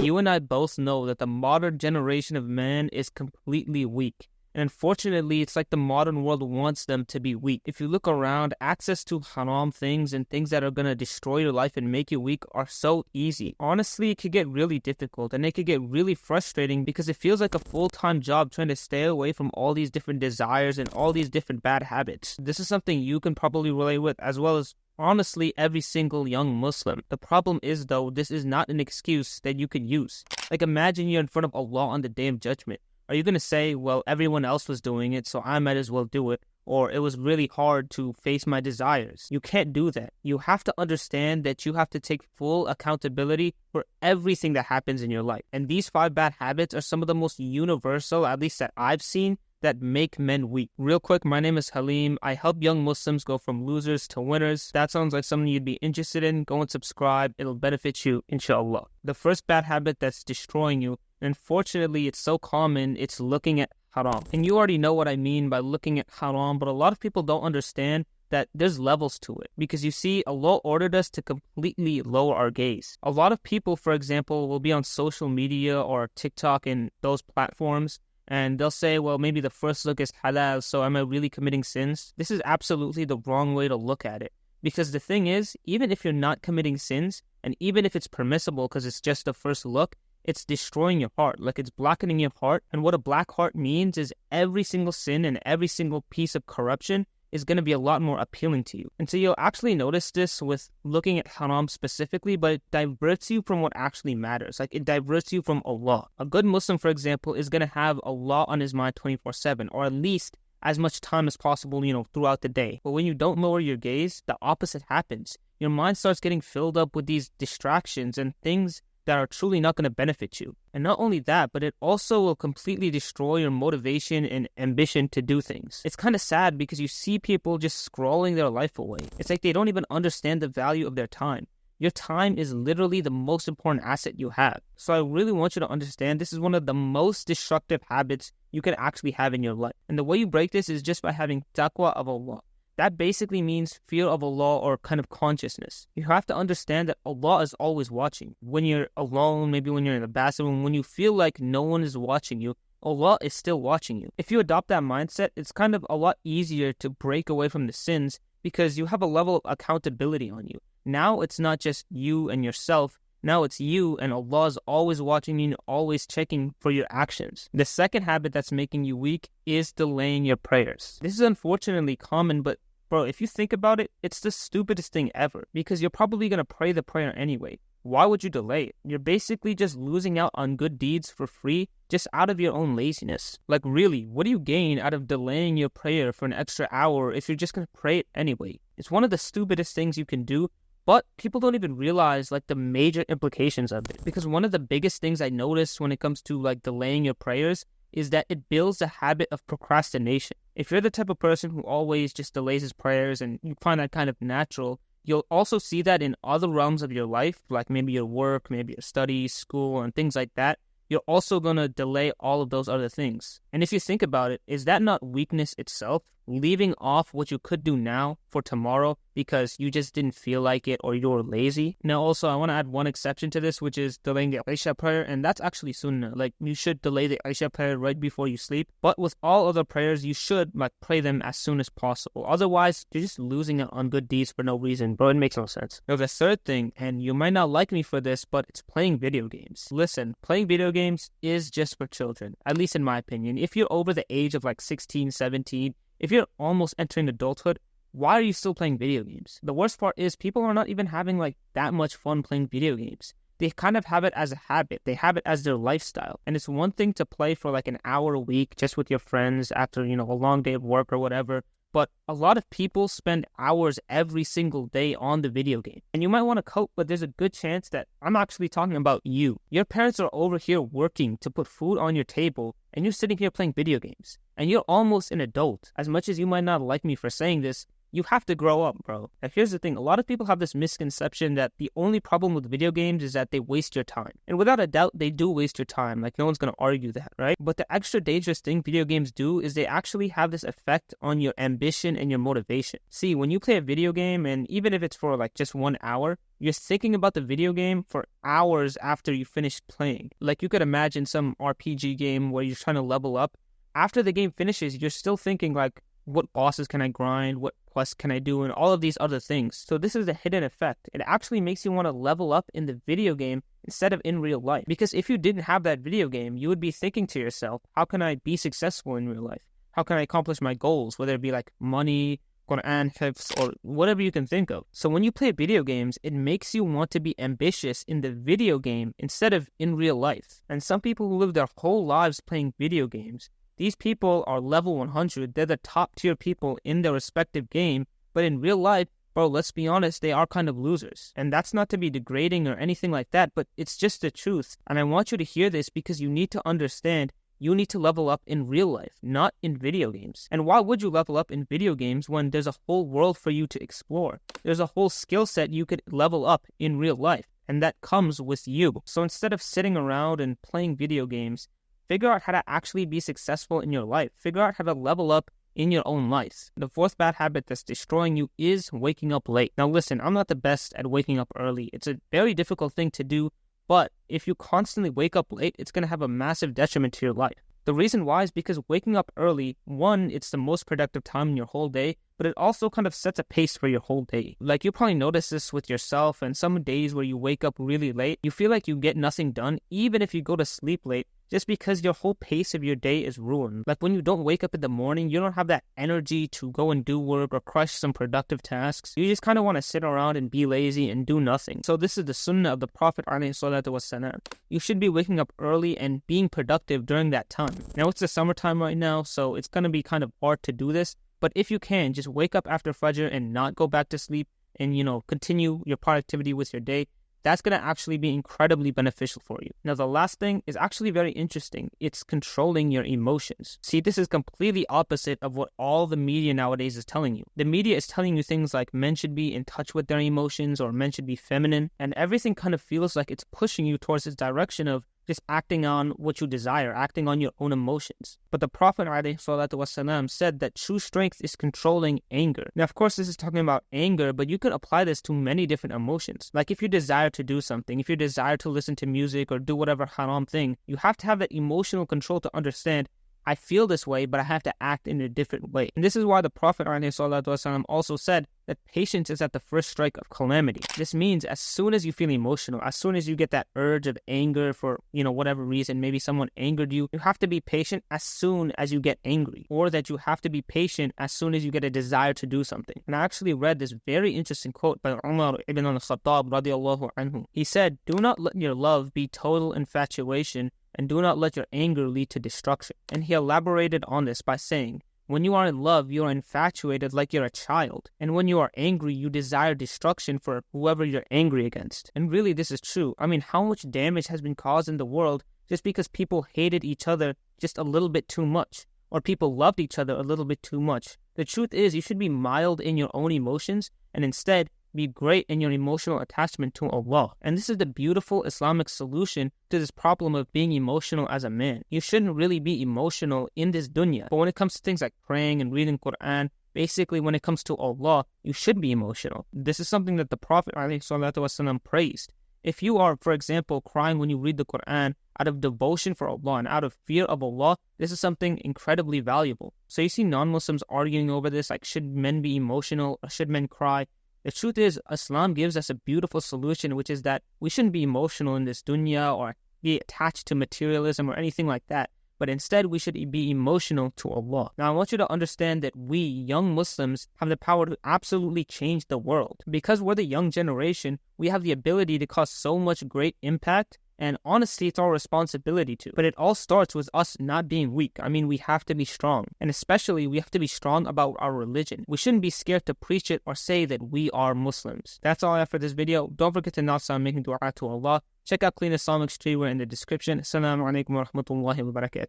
You and I both know that the modern generation of man is completely weak. And unfortunately, it's like the modern world wants them to be weak. If you look around, access to haram things and things that are going to destroy your life and make you weak are so easy. Honestly, it could get really difficult and it could get really frustrating because it feels like a full-time job trying to stay away from all these different desires and all these different bad habits. This is something you can probably relate with, as well as honestly every single young Muslim. The problem is though, this is not an excuse that you can use. Like imagine you're in front of Allah on the Day of Judgment. Are you going to say, well, everyone else was doing it, so I might as well do it? Or it was really hard to face my desires? You can't do that. You have to understand that you have to take full accountability for everything that happens in your life. And these 5 bad habits are some of the most universal, at least that I've seen, that make men weak. Real quick, my name is Halim. I help young Muslims go from losers to winners. That sounds like something you'd be interested in. Go and subscribe. It'll benefit you, inshallah. The first bad habit that's destroying you, unfortunately, it's so common, it's looking at haram. And you already know what I mean by looking at haram, but a lot of people don't understand that there's levels to it. Because you see, Allah ordered us to completely lower our gaze. A lot of people, for example, will be on social media or TikTok and those platforms, and they'll say, well, maybe the first look is halal, so am I really committing sins? This is absolutely the wrong way to look at it. Because the thing is, even if you're not committing sins, and even if it's permissible because it's just the first look, it's destroying your heart, like it's blackening your heart. And what a black heart means is every single sin and every single piece of corruption is going to be a lot more appealing to you. And so you'll actually notice this with looking at haram specifically, but it diverts you from what actually matters. Like it diverts you from Allah. A good Muslim, for example, is going to have Allah on his mind 24/7, or at least as much time as possible, throughout the day. But when you don't lower your gaze, the opposite happens. Your mind starts getting filled up with these distractions and things that are truly not going to benefit you. And not only that, but it also will completely destroy your motivation and ambition to do things. It's kind of sad because you see people just scrolling their life away. It's like they don't even understand the value of their time. Your time is literally the most important asset you have. So I really want you to understand this is one of the most destructive habits you can actually have in your life. And the way you break this is just by having taqwa of Allah. That basically means fear of Allah or kind of consciousness. You have to understand that Allah is always watching. When you're alone, maybe when you're in the bathroom, when you feel like no one is watching you, Allah is still watching you. If you adopt that mindset, it's kind of a lot easier to break away from the sins because you have a level of accountability on you. Now it's not just you and yourself. Now it's you and Allah is always watching you and always checking for your actions. The second habit that's making you weak is delaying your prayers. This is unfortunately common, but bro, if you think about it, it's the stupidest thing ever because you're probably going to pray the prayer anyway. Why would you delay it? You're basically just losing out on good deeds for free just out of your own laziness. Like really, what do you gain out of delaying your prayer for an extra hour if you're just going to pray it anyway? It's one of the stupidest things you can do. But people don't even realize like the major implications of it. Because one of the biggest things I noticed when it comes to like delaying your prayers is that it builds a habit of procrastination. If you're the type of person who always just delays his prayers and you find that kind of natural, you'll also see that in other realms of your life, like maybe your work, maybe your studies, school, and things like that. You're also going to delay all of those other things. And if you think about it, is that not weakness itself? Leaving off what you could do now for tomorrow because you just didn't feel like it or you're lazy. Now also, I want to add one exception to this, which is delaying the Isha prayer, and that's actually sunnah. Like, you should delay the Isha prayer right before you sleep. But with all other prayers, you should pray them as soon as possible. Otherwise, you're just losing out on good deeds for no reason. Bro, it makes no sense. Now, the third thing, and you might not like me for this, but it's playing video games. Listen, playing video games is just for children, at least in my opinion. If you're over the age of 16, 17, if you're almost entering adulthood, why are you still playing video games? The worst part is people are not even having that much fun playing video games. They kind of have it as a habit. They have it as their lifestyle. And it's one thing to play for an hour a week just with your friends after, a long day of work or whatever. But a lot of people spend hours every single day on the video game. And you might want to cope, but there's a good chance that I'm actually talking about you. Your parents are over here working to put food on your table, and you're sitting here playing video games. And you're almost an adult. As much as you might not like me for saying this, you have to grow up, bro. Now, here's the thing. A lot of people have this misconception that the only problem with video games is that they waste your time. And without a doubt, they do waste your time. No one's going to argue that, right? But the extra dangerous thing video games do is they actually have this effect on your ambition and your motivation. See, when you play a video game, and even if it's for just 1 hour, You're thinking about the video game for hours after you finish playing. Like you could imagine some RPG game where you're trying to level up. After the game finishes, you're still thinking like, what bosses can I grind? What quests can I do? And all of these other things. So this is a hidden effect. It actually makes you want to level up in the video game instead of in real life. Because if you didn't have that video game, you would be thinking to yourself, how can I be successful in real life? How can I accomplish my goals? Whether it be like money, Quran, hifz, or whatever you can think of. So when you play video games, it makes you want to be ambitious in the video game instead of in real life. And some people who live their whole lives playing video games, these people are level 100. They're the top tier people in their respective game. But in real life, bro, let's be honest, they are kind of losers. And that's not to be degrading or anything like that, but it's just the truth. And I want you to hear this because you need to understand you need to level up in real life, not in video games. And why would you level up in video games when there's a whole world for you to explore? There's a whole skill set you could level up in real life, and that comes with you. So instead of sitting around and playing video games, figure out how to actually be successful in your life. Figure out how to level up in your own life. The fourth bad habit that's destroying you is waking up late. Now listen, I'm not the best at waking up early. It's a very difficult thing to do, but if you constantly wake up late, it's going to have a massive detriment to your life. The reason why is because waking up early, one, it's the most productive time in your whole day, but it also kind of sets a pace for your whole day. Like you probably notice this with yourself, and some days where you wake up really late, you feel like you get nothing done, even if you go to sleep late, just because your whole pace of your day is ruined. Like when you don't wake up in the morning, you don't have that energy to go and do work or crush some productive tasks. You just kind of want to sit around and be lazy and do nothing. So this is the sunnah of the Prophet ﷺ. You should be waking up early and being productive during that time. Now it's the summertime right now, so it's going to be kind of hard to do this. But if you can, just wake up after Fajr and not go back to sleep and, continue your productivity with your day. That's going to actually be incredibly beneficial for you. Now, the last thing is actually very interesting. It's controlling your emotions. See, this is completely opposite of what all the media nowadays is telling you. The media is telling you things like men should be in touch with their emotions or men should be feminine. And everything kind of feels like it's pushing you towards this direction of just acting on what you desire, acting on your own emotions. But the Prophet ﷺ said that true strength is controlling anger. Now, of course, this is talking about anger, but you could apply this to many different emotions. Like if you desire to do something, if you desire to listen to music or do whatever haram thing, you have to have that emotional control to understand, I feel this way, but I have to act in a different way. And this is why the Prophet ﷺ also said that patience is at the first strike of calamity. This means as soon as you feel emotional, as soon as you get that urge of anger for, whatever reason, maybe someone angered you, you have to be patient as soon as you get angry. Or that you have to be patient as soon as you get a desire to do something. And I actually read this very interesting quote by Umar ibn al-Khattab radiallahu anhu. He said, "Do not let your love be total infatuation, and do not let your anger lead to destruction." And he elaborated on this by saying, when you are in love, you are infatuated like you're a child. And when you are angry, you desire destruction for whoever you're angry against. And really, this is true. I mean, how much damage has been caused in the world just because people hated each other just a little bit too much, or people loved each other a little bit too much? The truth is, you should be mild in your own emotions and instead be great in your emotional attachment to Allah. And this is the beautiful Islamic solution to this problem of being emotional as a man. You shouldn't really be emotional in this dunya. But when it comes to things like praying and reading Quran, basically when it comes to Allah, you should be emotional. This is something that the Prophet ﷺ praised. If you are, for example, crying when you read the Quran out of devotion for Allah and out of fear of Allah, this is something incredibly valuable. So you see non-Muslims arguing over this, like should men be emotional or should men cry? The truth is, Islam gives us a beautiful solution, which is that we shouldn't be emotional in this dunya or be attached to materialism or anything like that, but instead we should be emotional to Allah. Now, I want you to understand that we, young Muslims, have the power to absolutely change the world. Because we're the young generation, we have the ability to cause so much great impact. And honestly, it's our responsibility to. But it all starts with us not being weak. I mean, we have to be strong. And especially, we have to be strong about our religion. We shouldn't be scared to preach it or say that we are Muslims. That's all I have for this video. Don't forget to not stop making dua to Allah. Check out Clean Islamic Streetwear in the description. Assalamu alaikum wa rahmatullahi wa barakatuh.